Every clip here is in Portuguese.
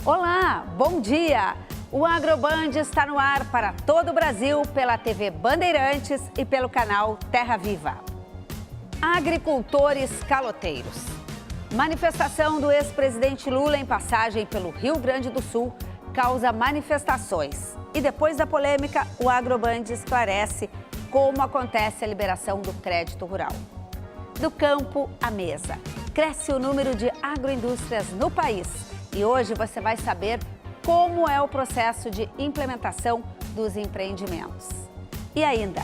Olá, bom dia! O AgroBand está no ar para todo o Brasil pela TV Bandeirantes e pelo canal Terra Viva. Agricultores caloteiros. Manifestação do ex-presidente Lula em passagem pelo Rio Grande do Sul causa manifestações. E depois da polêmica, o AgroBand esclarece como acontece a liberação do crédito rural. Do campo à mesa. Cresce o número de agroindústrias no país. E hoje você vai saber como é o processo de implementação dos empreendimentos. E ainda,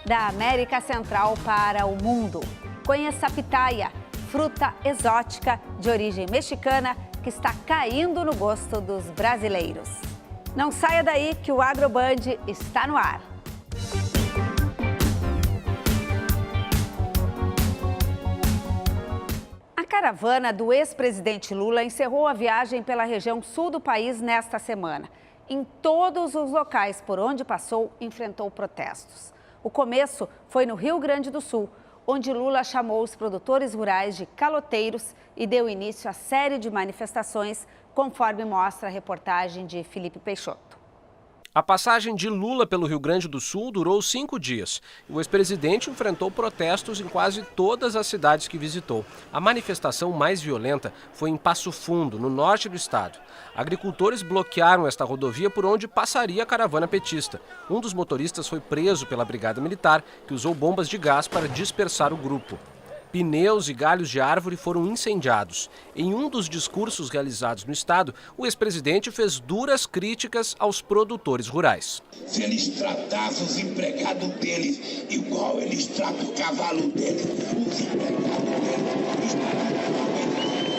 da América Central para o mundo. Conheça a pitaia, fruta exótica de origem mexicana que está caindo no gosto dos brasileiros. Não saia daí que o AgroBand está no ar. A caravana do ex-presidente Lula encerrou a viagem pela região sul do país nesta semana. Em todos os locais por onde passou, enfrentou protestos. O começo foi no Rio Grande do Sul, onde Lula chamou os produtores rurais de caloteiros e deu início à série de manifestações, conforme mostra a reportagem de Felipe Peixoto. A passagem de Lula pelo Rio Grande do Sul durou 5 dias. O ex-presidente enfrentou protestos em quase todas as cidades que visitou. A manifestação mais violenta foi em Passo Fundo, no norte do estado. Agricultores bloquearam esta rodovia por onde passaria a caravana petista. Um dos motoristas foi preso pela Brigada Militar, que usou bombas de gás para dispersar o grupo. Pneus e galhos de árvore foram incendiados. Em um dos discursos realizados no estado, o ex-presidente fez duras críticas aos produtores rurais. Se eles tratassem os empregados deles igual eles tratam o cavalo deles, os empregados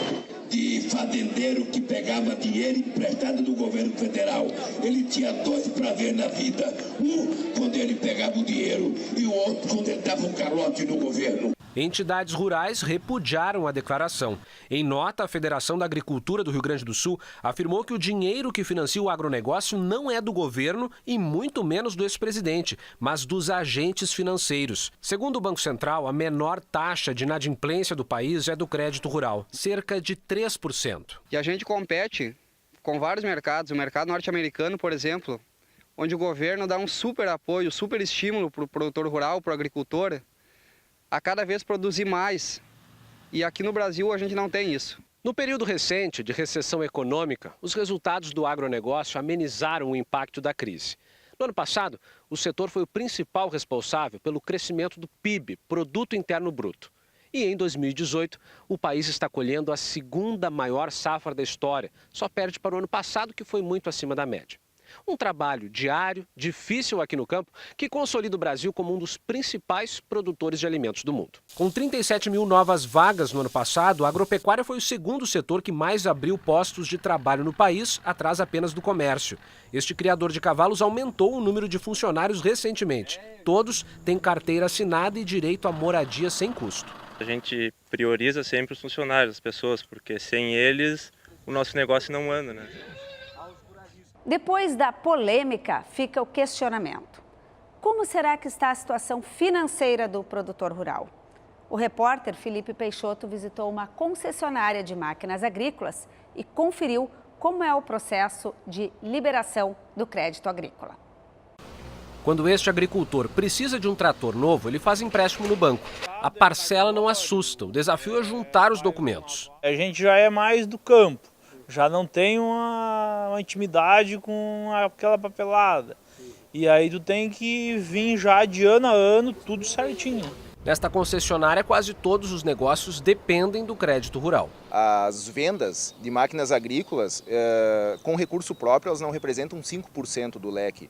deles, de fazendeiro que pegava dinheiro emprestado do governo federal. Ele tinha dois para ver na vida. Um quando ele pegava o dinheiro e o outro quando ele dava um calote no governo. Entidades rurais repudiaram a declaração. Em nota, a Federação da Agricultura do Rio Grande do Sul afirmou que o dinheiro que financia o agronegócio não é do governo e muito menos do ex-presidente, mas dos agentes financeiros. Segundo o Banco Central, a menor taxa de inadimplência do país é do crédito rural, cerca de 3%. E a gente compete com vários mercados, o mercado norte-americano, por exemplo, onde o governo dá um super apoio, super estímulo para o produtor rural, para o agricultor, a cada vez produzir mais. E aqui no Brasil a gente não tem isso. No período recente de recessão econômica, os resultados do agronegócio amenizaram o impacto da crise. No ano passado, o setor foi o principal responsável pelo crescimento do PIB, Produto Interno Bruto. E em 2018, o país está colhendo a segunda maior safra da história, só perde para o ano passado, que foi muito acima da média. Um trabalho diário, difícil aqui no campo, que consolida o Brasil como um dos principais produtores de alimentos do mundo. Com 37 mil novas vagas no ano passado, a agropecuária foi o segundo setor que mais abriu postos de trabalho no país, atrás apenas do comércio. Este criador de cavalos aumentou o número de funcionários recentemente. Todos têm carteira assinada e direito à moradia sem custo. A gente prioriza sempre os funcionários, as pessoas, porque sem eles o nosso negócio não anda, né? Depois da polêmica, fica o questionamento. Como será que está a situação financeira do produtor rural? O repórter Felipe Peixoto visitou uma concessionária de máquinas agrícolas e conferiu como é o processo de liberação do crédito agrícola. Quando este agricultor precisa de um trator novo, ele faz empréstimo no banco. A parcela não assusta, o desafio é juntar os documentos. A gente já é mais do campo. Já não tem uma intimidade com aquela papelada. E aí tu tem que vir já de ano a ano, tudo certinho. Nesta concessionária, quase todos os negócios dependem do crédito rural. As vendas de máquinas agrícolas com recurso próprio, elas não representam 5% do leque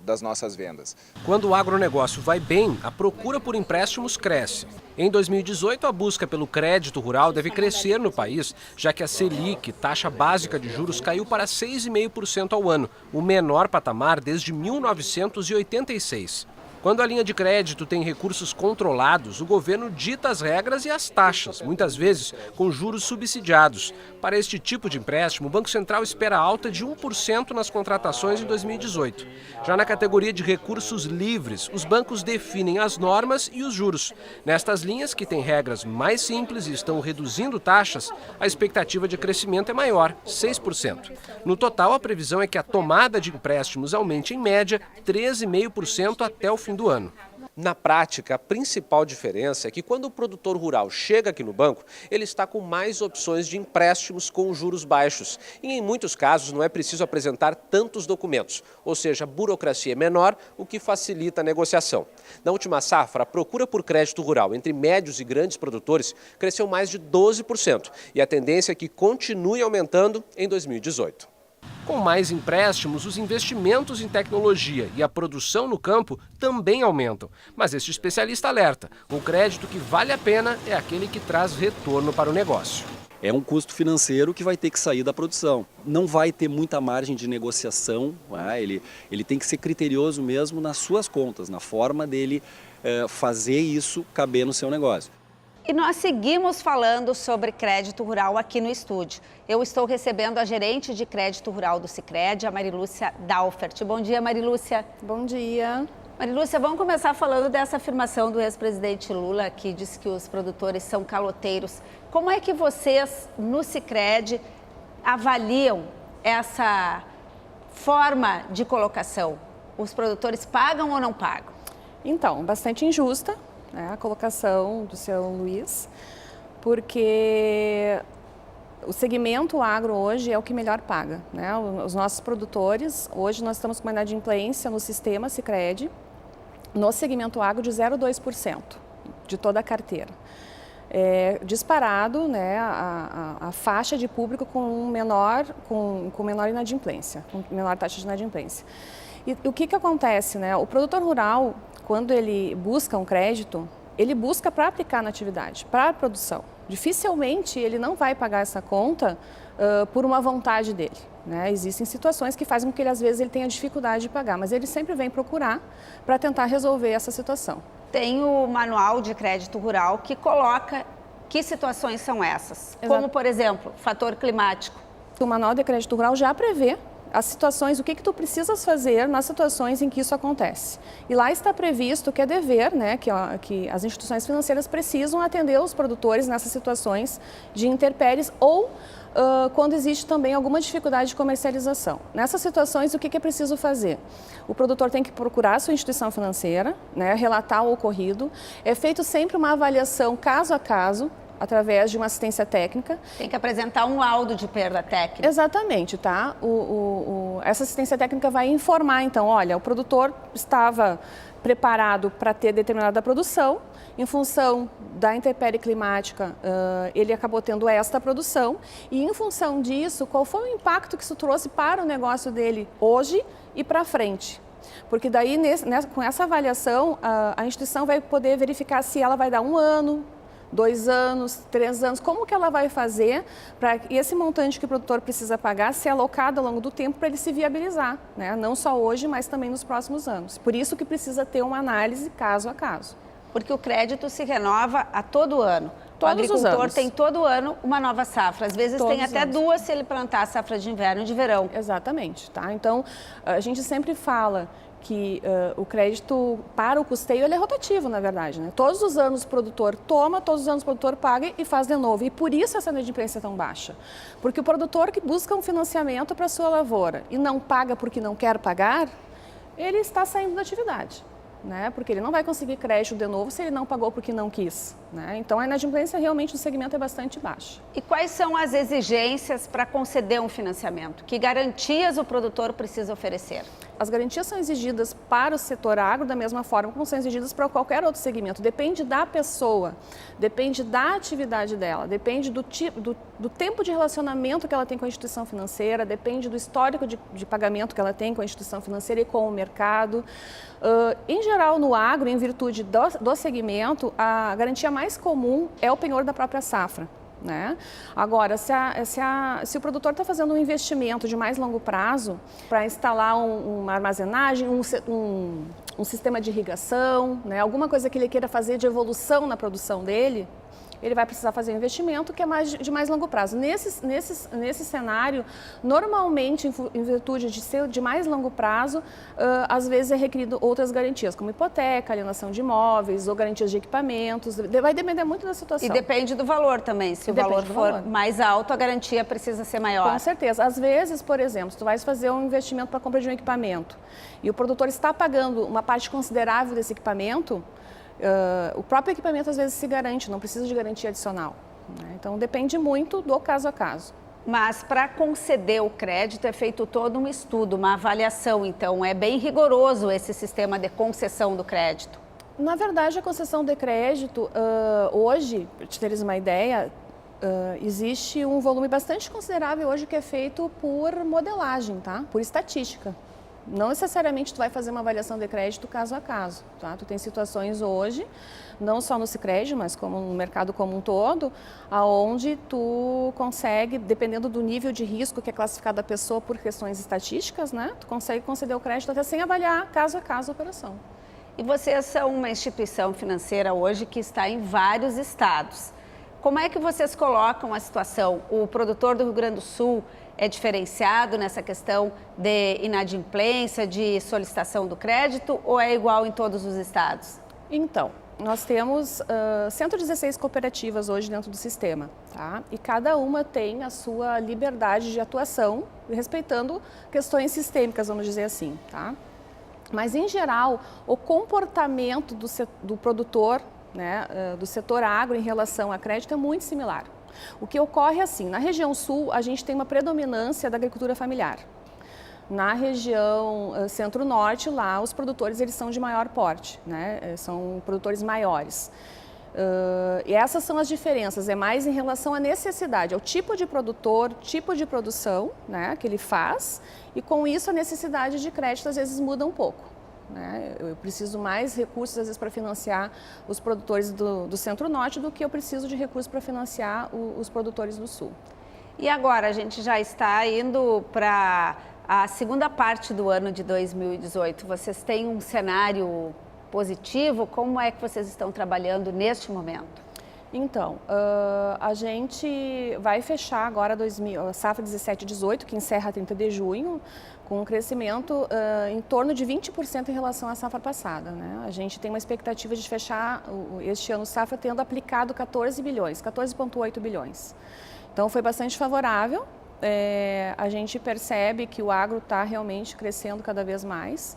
das nossas vendas. Quando o agronegócio vai bem, a procura por empréstimos cresce. Em 2018, a busca pelo crédito rural deve crescer no país, já que a Selic, taxa básica de juros, caiu para 6,5% ao ano, o menor patamar desde 1986. Quando a linha de crédito tem recursos controlados, o governo dita as regras e as taxas, muitas vezes com juros subsidiados. Para este tipo de empréstimo, o Banco Central espera alta de 1% nas contratações em 2018. Já na categoria de recursos livres, os bancos definem as normas e os juros. Nestas linhas, que têm regras mais simples e estão reduzindo taxas, a expectativa de crescimento é maior, 6%. No total, a previsão é que a tomada de empréstimos aumente em média 13,5% até o fim do ano. Na prática, a principal diferença é que quando o produtor rural chega aqui no banco, ele está com mais opções de empréstimos com juros baixos. E em muitos casos não é preciso apresentar tantos documentos, ou seja, a burocracia é menor, o que facilita a negociação. Na última safra, a procura por crédito rural entre médios e grandes produtores cresceu mais de 12% e a tendência é que continue aumentando em 2018. Com mais empréstimos, os investimentos em tecnologia e a produção no campo também aumentam. Mas este especialista alerta, o crédito que vale a pena é aquele que traz retorno para o negócio. É um custo financeiro que vai ter que sair da produção. Não vai ter muita margem de negociação, ele tem que ser criterioso mesmo nas suas contas, na forma dele fazer isso caber no seu negócio. E nós seguimos falando sobre crédito rural aqui no estúdio. Eu estou recebendo a gerente de crédito rural do Sicredi, a Marilúcia Dalfert. Bom dia, Marilúcia. Bom dia. Marilúcia, vamos começar falando dessa afirmação do ex-presidente Lula, que disse que os produtores são caloteiros. Como é que vocês, no Sicredi, avaliam essa forma de colocação? Os produtores pagam ou não pagam? Então, bastante injusta, né, a colocação do seu Luiz, porque o segmento agro hoje é o que melhor paga, né? Os nossos produtores, hoje nós estamos com uma inadimplência no sistema Sicredi, no segmento agro de 0,2% de toda a carteira. É disparado, né, a faixa de público com menor inadimplência, com menor taxa de inadimplência. E o que acontece, né? O produtor rural, quando ele busca um crédito, ele busca para aplicar na atividade, para a produção. Dificilmente ele não vai pagar essa conta por uma vontade dele, né? Existem situações que fazem com que ele, às vezes, ele tenha dificuldade de pagar, mas ele sempre vem procurar para tentar resolver essa situação. Tem o manual de crédito rural que coloca que situações são essas, como, por exemplo, fator climático. O manual de crédito rural já prevê as situações, o que tu precisas fazer nas situações em que isso acontece. E lá está previsto que é dever, né, que as instituições financeiras precisam atender os produtores nessas situações de intempéries ou quando existe também alguma dificuldade de comercialização. Nessas situações, o que é preciso fazer? O produtor tem que procurar a sua instituição financeira, né, relatar o ocorrido. É feito sempre uma avaliação caso a caso, através de uma assistência técnica. Tem que apresentar um laudo de perda técnica. Exatamente, tá? Essa assistência técnica vai informar, então, olha, o produtor estava preparado para ter determinada produção, em função da intempérie climática, ele acabou tendo esta produção, e em função disso, qual foi o impacto que isso trouxe para o negócio dele hoje e para frente? Porque daí, com essa avaliação, a instituição vai poder verificar se ela vai dar 1 ano, 2 anos, 3 anos, como que ela vai fazer para esse montante que o produtor precisa pagar ser alocado ao longo do tempo para ele se viabilizar, né? Não só hoje, mas também nos próximos anos. Por isso que precisa ter uma análise caso a caso. Porque o crédito se renova a todo ano. Todos os anos. O agricultor tem todo ano uma nova safra. Às vezes Todos tem até 2 se ele plantar a safra de inverno e de verão. Exatamente, tá? Então, a gente sempre fala que o crédito para o custeio ele é rotativo, na verdade, né? Todos os anos o produtor toma, todos os anos o produtor paga e faz de novo. E por isso essa inadimplência é tão baixa. Porque o produtor que busca um financiamento para a sua lavoura e não paga porque não quer pagar, ele está saindo da atividade, né? Porque ele não vai conseguir crédito de novo se ele não pagou porque não quis, né? Então a inadimplência realmente no segmento é bastante baixa. E quais são as exigências para conceder um financiamento? Que garantias o produtor precisa oferecer? As garantias são exigidas para o setor agro da mesma forma como são exigidas para qualquer outro segmento. Depende da pessoa, depende da atividade dela, depende do tempo de relacionamento que ela tem com a instituição financeira, depende do histórico de pagamento que ela tem com a instituição financeira e com o mercado. Em geral, no agro, em virtude do segmento, a garantia mais comum é o penhor da própria safra, né? Agora, se o produtor está fazendo um investimento de mais longo prazo para instalar uma armazenagem, um sistema de irrigação, né, alguma coisa que ele queira fazer de evolução na produção dele, ele vai precisar fazer um investimento que é de mais longo prazo. Nesse cenário, normalmente, em virtude de ser de mais longo prazo, às vezes é requerido outras garantias, como hipoteca, alienação de imóveis ou garantias de equipamentos. Vai depender muito da situação. E depende do valor também. Se o valor for mais alto, a garantia precisa ser maior. Com certeza. Às vezes, por exemplo, se tu vais fazer um investimento para a compra de um equipamento e o produtor está pagando uma parte considerável desse equipamento, o próprio equipamento às vezes se garante, não precisa de garantia adicional, né? Então depende muito do caso a caso. Mas para conceder o crédito é feito todo um estudo, uma avaliação, então é bem rigoroso esse sistema de concessão do crédito. Na verdade, a concessão de crédito, hoje, para te teres uma ideia, existe um volume bastante considerável hoje que é feito por modelagem, tá? Por estatística. Não necessariamente tu vai fazer uma avaliação de crédito caso a caso, tá? Tu tem situações hoje, não só no Sicredi, mas como no mercado como um todo, aonde tu consegue, dependendo do nível de risco que é classificado a pessoa por questões estatísticas, né? Tu consegue conceder o crédito até sem avaliar caso a caso a operação. E vocês são uma instituição financeira hoje que está em vários estados. Como é que vocês colocam a situação? O produtor do Rio Grande do Sul é diferenciado nessa questão de inadimplência, de solicitação do crédito, ou é igual em todos os estados? Então, nós temos 116 cooperativas hoje dentro do sistema, tá? E cada uma tem a sua liberdade de atuação, respeitando questões sistêmicas, vamos dizer assim, tá? Mas, em geral, o comportamento do produtor, né, do setor agro em relação a crédito é muito similar. O que ocorre é assim, na região sul a gente tem uma predominância da agricultura familiar. Na região centro-norte, lá os produtores eles são de maior porte, né? São produtores maiores. E essas são as diferenças, é mais em relação à necessidade, ao tipo de produtor, tipo de produção, né, que ele faz, e com isso a necessidade de crédito às vezes muda um pouco. Né? Eu preciso mais recursos, às vezes, para financiar os produtores do Centro-Norte do que eu preciso de recursos para financiar os produtores do Sul. E agora, a gente já está indo para a segunda parte do ano de 2018. Vocês têm um cenário positivo? Como é que vocês estão trabalhando neste momento? Então, a gente vai fechar agora a safra 17/18, que encerra 30 de junho, com um crescimento em torno de 20% em relação à safra passada, né? A gente tem uma expectativa de fechar este ano safra tendo aplicado 14 bilhões, 14,8 bilhões. Então, foi bastante favorável. A gente percebe que o agro está realmente crescendo cada vez mais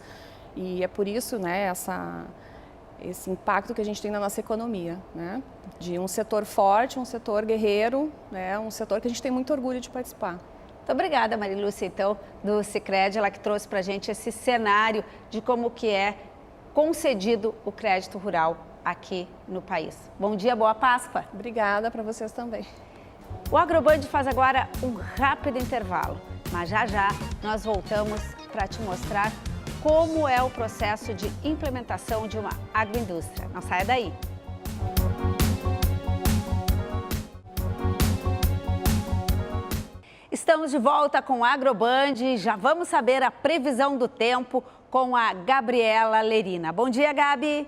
e é por isso, né, esse impacto que a gente tem na nossa economia, né? De um setor forte, um setor guerreiro, né? Um setor que a gente tem muito orgulho de participar. Muito obrigada, Marilúcia, então, do Sicredi, ela que trouxe para a gente esse cenário de como que é concedido o crédito rural aqui no país. Bom dia, boa Páscoa. Obrigada para vocês também. O AgroBand faz agora um rápido intervalo, mas já nós voltamos para te mostrar como é o processo de implementação de uma agroindústria. Não saia daí. Estamos de volta com o AgroBand e já vamos saber a previsão do tempo com a Gabriela Lerina. Bom dia, Gabi!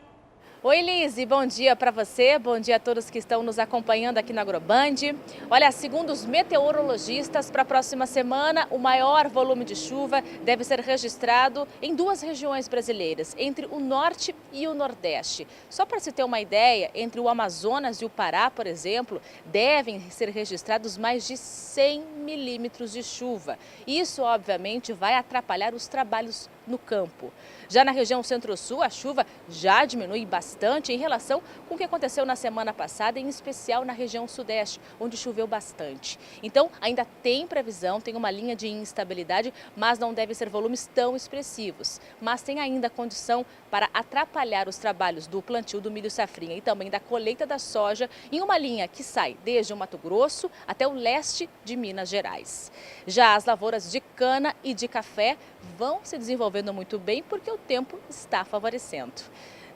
Oi, Lise, bom dia para você, bom dia a todos que estão nos acompanhando aqui na AgroBand. Olha, segundo os meteorologistas, para a próxima semana, o maior volume de chuva deve ser registrado em duas regiões brasileiras, entre o norte e o nordeste. Só para se ter uma ideia, entre o Amazonas e o Pará, por exemplo, devem ser registrados mais de 100 milímetros de chuva. Isso, obviamente, vai atrapalhar os trabalhos no campo. Já na região centro-sul, a chuva já diminui bastante em relação com o que aconteceu na semana passada, em especial na região sudeste, onde choveu bastante. Então, ainda tem previsão, tem uma linha de instabilidade, mas não deve ser volumes tão expressivos. Mas tem ainda condição para atrapalhar os trabalhos do plantio do milho safrinha e também da colheita da soja em uma linha que sai desde o Mato Grosso até o leste de Minas Gerais. Já as lavouras de cana e de café vão se desenvolvendo muito bem porque o tempo está favorecendo.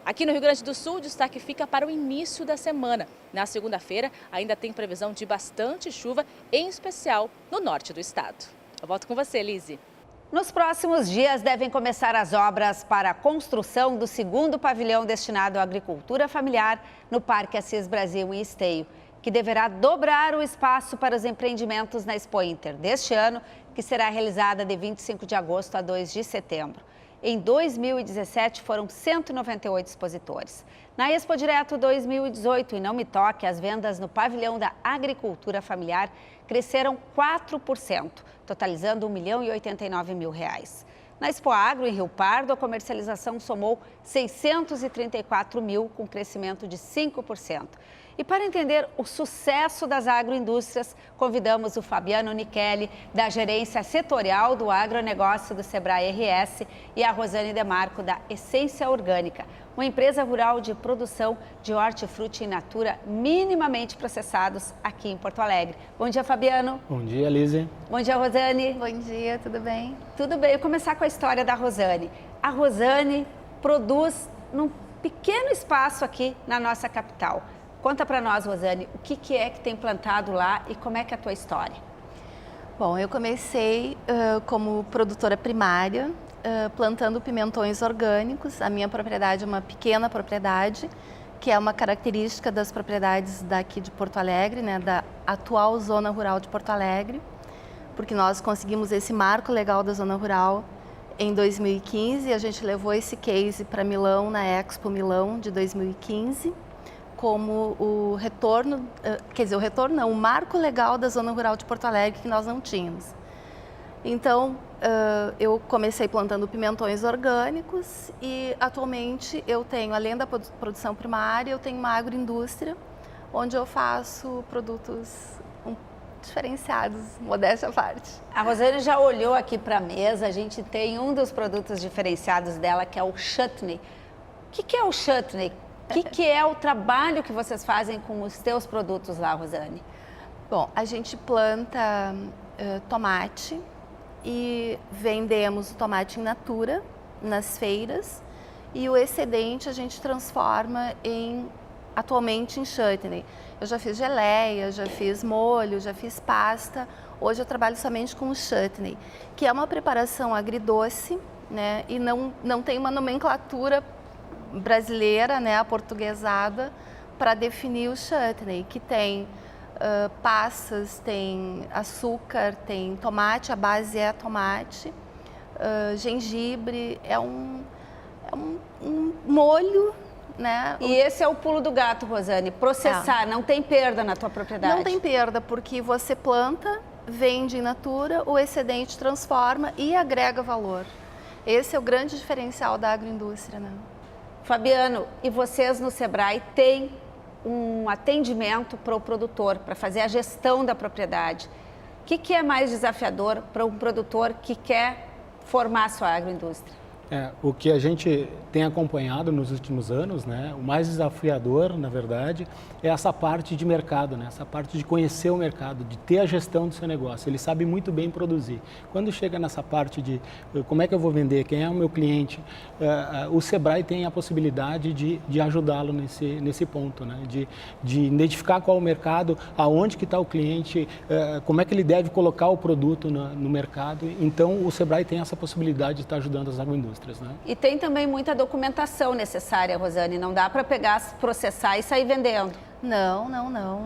Aqui no Rio Grande do Sul, o destaque fica para o início da semana. Na segunda-feira, ainda tem previsão de bastante chuva, em especial no norte do estado. Eu volto com você, Lise. Nos próximos dias devem começar as obras para a construção do segundo pavilhão destinado à agricultura familiar no Parque Assis Brasil em Esteio, que deverá dobrar o espaço para os empreendimentos na Expo Inter deste ano, que será realizada de 25 de agosto a 2 de setembro. Em 2017, foram 198 expositores. Na Expo Direto 2018, em Não Me Toque, as vendas no pavilhão da agricultura familiar cresceram 4%, totalizando R$1.089.000. Na Expo Agro, em Rio Pardo, a comercialização somou 634 mil, com crescimento de 5%. E para entender o sucesso das agroindústrias, convidamos o Fabiano Nichelli, da Gerência Setorial do Agronegócio do Sebrae RS, e a Rosane Demarco, da Essência Orgânica, uma empresa rural de produção de hortifruti in natura minimamente processados aqui em Porto Alegre. Bom dia, Fabiano. Bom dia, Lise. Bom dia, Rosane. Bom dia, tudo bem? Tudo bem. Eu vou começar com a história da Rosane. A Rosane produz num pequeno espaço aqui na nossa capital. Conta para nós, Rosane, o que é que tem plantado lá e como é que é a tua história? Bom, eu comecei como produtora primária, plantando pimentões orgânicos. A minha propriedade é uma pequena propriedade, que é uma característica das propriedades daqui de Porto Alegre, né, da atual Zona Rural de Porto Alegre, porque nós conseguimos esse marco legal da Zona Rural em 2015 e a gente levou esse case para Milão, na Expo Milão de 2015. Como o retorno, o marco legal da Zona Rural de Porto Alegre que nós não tínhamos. Então, eu comecei plantando pimentões orgânicos e atualmente eu tenho, além da produção primária, eu tenho uma agroindústria onde eu faço produtos diferenciados, modéstia à parte. A Rosane já olhou aqui para a mesa, a gente tem um dos produtos diferenciados dela, que é o chutney. O que é o chutney? O que é o trabalho que vocês fazem com os teus produtos lá, Rosane? Bom, a gente planta tomate e vendemos o tomate in natura nas feiras e o excedente a gente transforma atualmente em chutney. Eu já fiz geleia, já fiz molho, já fiz pasta. Hoje eu trabalho somente com o chutney, que é uma preparação agridoce, né? E não tem uma nomenclatura brasileira, né, aportuguesada, para definir o chutney, que tem passas, tem açúcar, tem tomate, a base é tomate, gengibre, é um molho, né? E esse é o pulo do gato, Rosane, processar, não tem perda na tua propriedade? Não tem perda, porque você planta, vende in natura, o excedente transforma e agrega valor. Esse é o grande diferencial da agroindústria, né? Fabiano, e vocês no Sebrae têm um atendimento para o produtor, para fazer a gestão da propriedade. O que é mais desafiador para um produtor que quer formar a sua agroindústria? O que a gente tem acompanhado nos últimos anos, né, o mais desafiador, na verdade, é essa parte de mercado, né, essa parte de conhecer o mercado, de ter a gestão do seu negócio. Ele sabe muito bem produzir. Quando chega nessa parte de como é que eu vou vender, quem é o meu cliente, o Sebrae tem a possibilidade de ajudá-lo nesse ponto, né, de identificar qual é o mercado, aonde que está o cliente, como é que ele deve colocar o produto no mercado. Então, o Sebrae tem essa possibilidade de estar ajudando as agroindústrias. Né? E tem também muita documentação necessária, Rosane, não dá para pegar, processar e sair vendendo. Não.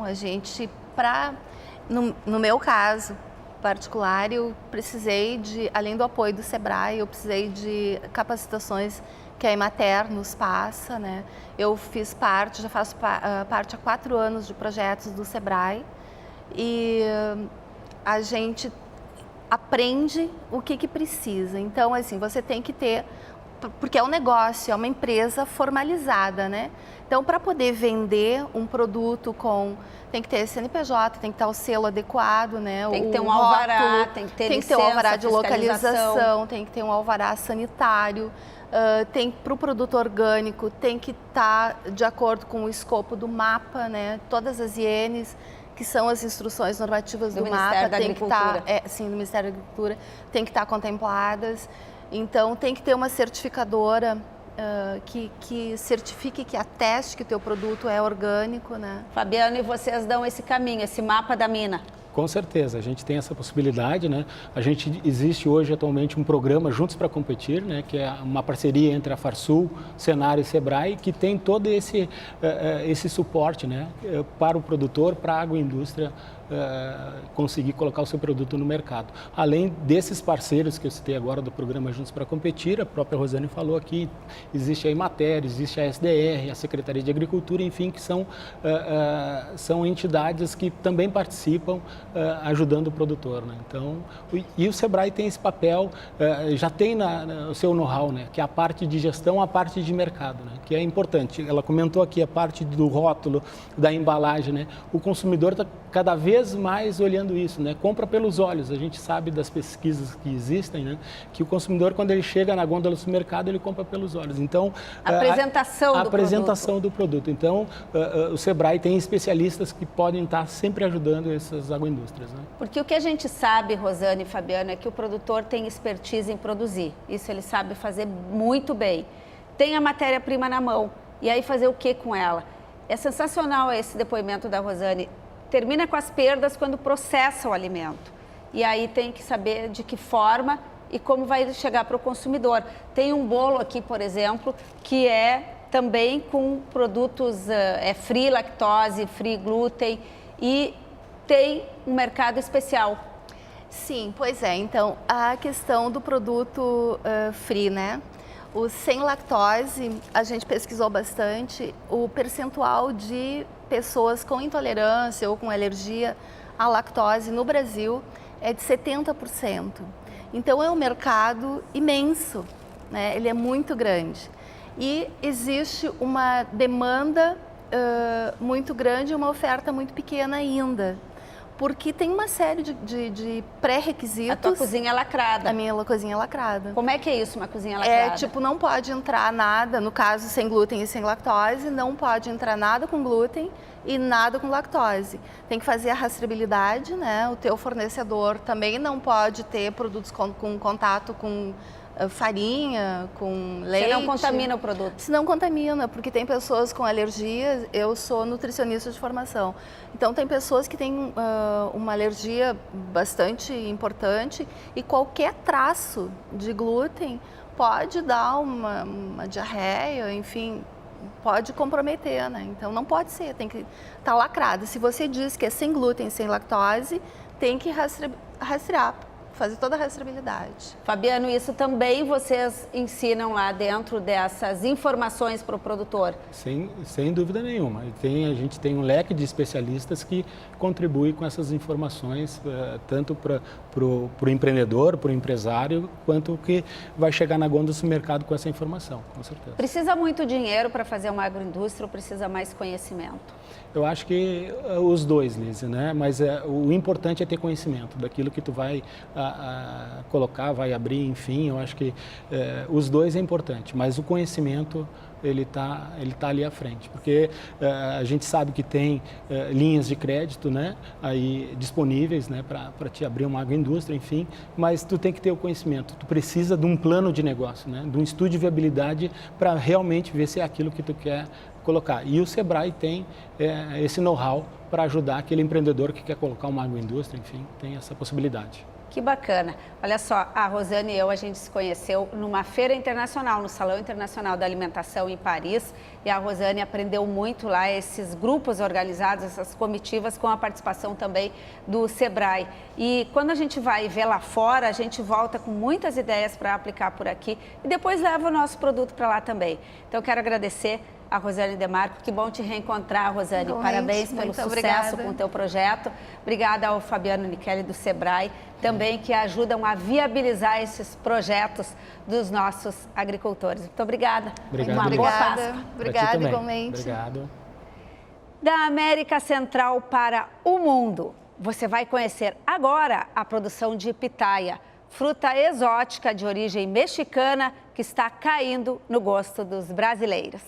A gente, no meu caso particular, eu precisei além do apoio do Sebrae, eu precisei de capacitações que a Emater nos passa, né? Eu já faço parte há 4 anos de projetos do Sebrae e a gente aprende o que precisa. Então, assim, você tem que ter, porque é um negócio, é uma empresa formalizada, né? Então, para poder vender um produto tem que ter CNPJ, tem que ter o selo adequado, né? Tem que ter um alvará, tem que ter licença, um alvará de localização, tem que ter um alvará sanitário. Para o produto orgânico, tem que estar de acordo com o escopo do mapa, né? Todas as INs, que são as instruções normativas do mapa, tem que estar, do Ministério da Agricultura, tem que estar contempladas. Então, tem que ter uma certificadora que certifique, que ateste que o teu produto é orgânico, né? Fabiano, e vocês dão esse caminho, esse mapa da mina? Com certeza, a gente tem essa possibilidade, né? Existe hoje atualmente um programa Juntos para Competir, né? Que é uma parceria entre a Farsul, Senar e Sebrae, que tem todo esse suporte, né? Para o produtor, para a agroindústria conseguir colocar o seu produto no mercado. Além desses parceiros que eu citei agora do programa Juntos para Competir, a própria Rosane falou aqui, existe a Emater, existe a SDR, a Secretaria de Agricultura, enfim, que são entidades que também participam ajudando o produtor, né? Então, e o Sebrae tem esse papel, já tem o seu know-how, né? Que é a parte de gestão, a parte de mercado, né? Que é importante. Ela comentou aqui a parte do rótulo, da embalagem, né? O consumidor está cada vez mais olhando isso, né? Compra pelos olhos. A gente sabe das pesquisas que existem, né? Que o consumidor, quando ele chega na gôndola do supermercado, ele compra pelos olhos. Então, a apresentação do produto. Então, o Sebrae tem especialistas que podem estar sempre ajudando essas agroindústrias, né? Porque o que a gente sabe, Rosane e Fabiano, é que o produtor tem expertise em produzir. Isso ele sabe fazer muito bem. Tem a matéria-prima na mão. E aí fazer o que com ela? É sensacional esse depoimento da Rosane. Termina com as perdas quando processa o alimento. E aí tem que saber de que forma e como vai chegar para o consumidor. Tem um bolo aqui, por exemplo, que é também com produtos free lactose, free glúten e tem um mercado especial. Sim, pois é. Então, a questão do produto free, né? O sem lactose, a gente pesquisou bastante o percentual de pessoas com intolerância ou com alergia à lactose no Brasil é de 70%. Então, é um mercado imenso, né? Ele é muito grande. E existe uma demanda muito grande e uma oferta muito pequena ainda. Porque tem uma série de pré-requisitos. A tua cozinha é lacrada. A minha cozinha é lacrada. Como é que é isso, uma cozinha lacrada? Não pode entrar nada, no caso sem glúten e sem lactose, não pode entrar nada com glúten e nada com lactose. Tem que fazer a rastreabilidade, né? O teu fornecedor também não pode ter produtos com contato com farinha, com leite. Você não contamina o produto? Se não contamina, porque tem pessoas com alergias. Eu sou nutricionista de formação. Então, tem pessoas que têm uma alergia bastante importante e qualquer traço de glúten pode dar uma diarreia, enfim, pode comprometer, né? Então, não pode ser, tem que estar lacrado. Se você diz que é sem glúten, sem lactose, tem que rastrear. Fazer toda a rastreabilidade. Fabiano, isso também vocês ensinam lá dentro dessas informações para o produtor? Sem dúvida nenhuma. A gente tem um leque de especialistas que contribuem com essas informações, tanto para o empreendedor, para o empresário, quanto que vai chegar na gôndola do mercado com essa informação, com certeza. Precisa muito dinheiro para fazer uma agroindústria ou precisa mais conhecimento? Eu acho que os dois, Lízia, né? Mas o importante é ter conhecimento daquilo que tu vai colocar, vai abrir, enfim. Eu acho que os dois é importante, mas o conhecimento ele tá ali à frente, porque a gente sabe que tem linhas de crédito, né? Aí disponíveis, né? Para te abrir uma agroindústria, enfim. Mas tu tem que ter o conhecimento. Tu precisa de um plano de negócio, né? De um estudo de viabilidade para realmente ver se é aquilo que tu quer colocar. E o Sebrae tem esse know-how para ajudar aquele empreendedor que quer colocar uma agroindústria, enfim, tem essa possibilidade. Que bacana. Olha só, a Rosane e eu, a gente se conheceu numa feira internacional, no Salão Internacional da Alimentação em Paris, e a Rosane aprendeu muito lá, esses grupos organizados, essas comitivas, com a participação também do Sebrae. E quando a gente vai ver lá fora, a gente volta com muitas ideias para aplicar por aqui e depois leva o nosso produto para lá também. Então, eu quero agradecer a Rosane Demarco. Que bom te reencontrar, Rosane. Igualmente. Parabéns pelo sucesso com o teu projeto. Obrigada ao Fabiano Nichelli do Sebrae, também que ajudam a viabilizar esses projetos dos nossos agricultores. Muito obrigada. Obrigado. Uma boa Páscoa. Obrigada, igualmente. Obrigado. Da América Central para o mundo. Você vai conhecer agora a produção de pitaia, fruta exótica de origem mexicana que está caindo no gosto dos brasileiros.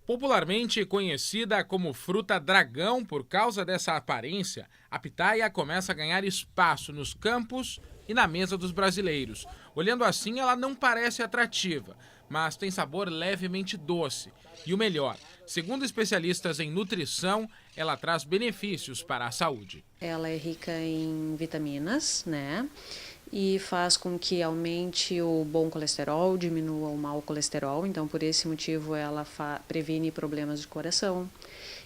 Popularmente conhecida como fruta dragão por causa dessa aparência, a pitaia começa a ganhar espaço nos campos e na mesa dos brasileiros. Olhando assim, ela não parece atrativa, mas tem sabor levemente doce. E o melhor, Segundo especialistas em nutrição, ela traz benefícios para a saúde. Ela é rica em vitaminas, né? E faz com que aumente o bom colesterol, diminua o mau colesterol. Então, por esse motivo, ela previne problemas de coração.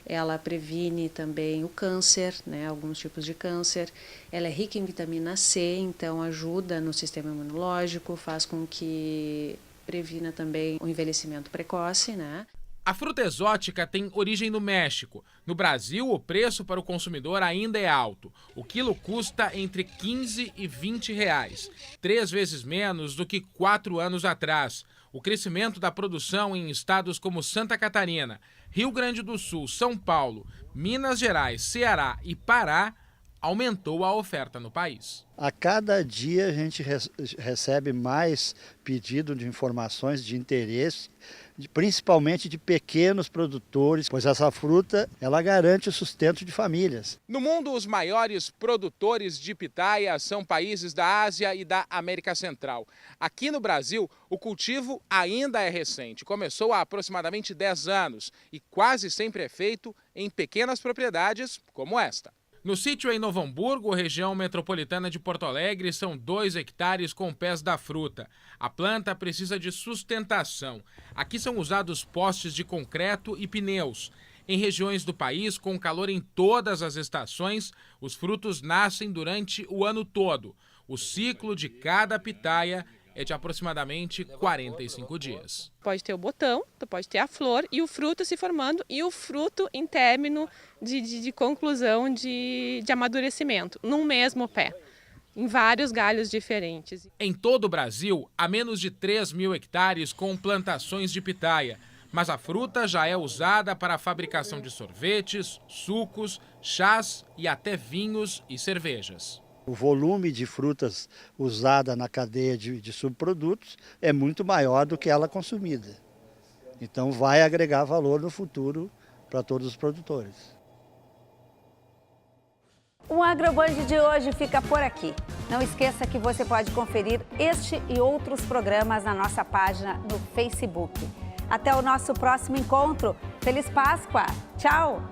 Ela previne também o câncer, né? Alguns tipos de câncer. Ela é rica em vitamina C, então ajuda no sistema imunológico, faz com que previna também o envelhecimento precoce, né? A fruta exótica tem origem no México. No Brasil, o preço para o consumidor ainda é alto. O quilo custa entre 15 e 20 reais, 3 vezes menos do que 4 anos atrás. O crescimento da produção em estados como Santa Catarina, Rio Grande do Sul, São Paulo, Minas Gerais, Ceará e Pará aumentou a oferta no país. A cada dia a gente recebe mais pedido de informações de interesse, principalmente de pequenos produtores, pois essa fruta ela garante o sustento de famílias. No mundo, os maiores produtores de pitaia são países da Ásia e da América Central. Aqui no Brasil, o cultivo ainda é recente. Começou há aproximadamente 10 anos e quase sempre é feito em pequenas propriedades como esta. No sítio em Novo Hamburgo, região metropolitana de Porto Alegre, são 2 hectares com pés da fruta. A planta precisa de sustentação. Aqui são usados postes de concreto e pneus. Em regiões do país, com calor em todas as estações, os frutos nascem durante o ano todo. O ciclo de cada pitaia é de aproximadamente 45 dias. Pode ter o botão, pode ter a flor e o fruto se formando e o fruto em término de conclusão de amadurecimento, num mesmo pé, em vários galhos diferentes. Em todo o Brasil, há menos de 3 mil hectares com plantações de pitaia, mas a fruta já é usada para a fabricação de sorvetes, sucos, chás e até vinhos e cervejas. O volume de frutas usada na cadeia de subprodutos é muito maior do que ela consumida. Então vai agregar valor no futuro para todos os produtores. O AgroBand de hoje fica por aqui. Não esqueça que você pode conferir este e outros programas na nossa página no Facebook. Até o nosso próximo encontro. Feliz Páscoa! Tchau!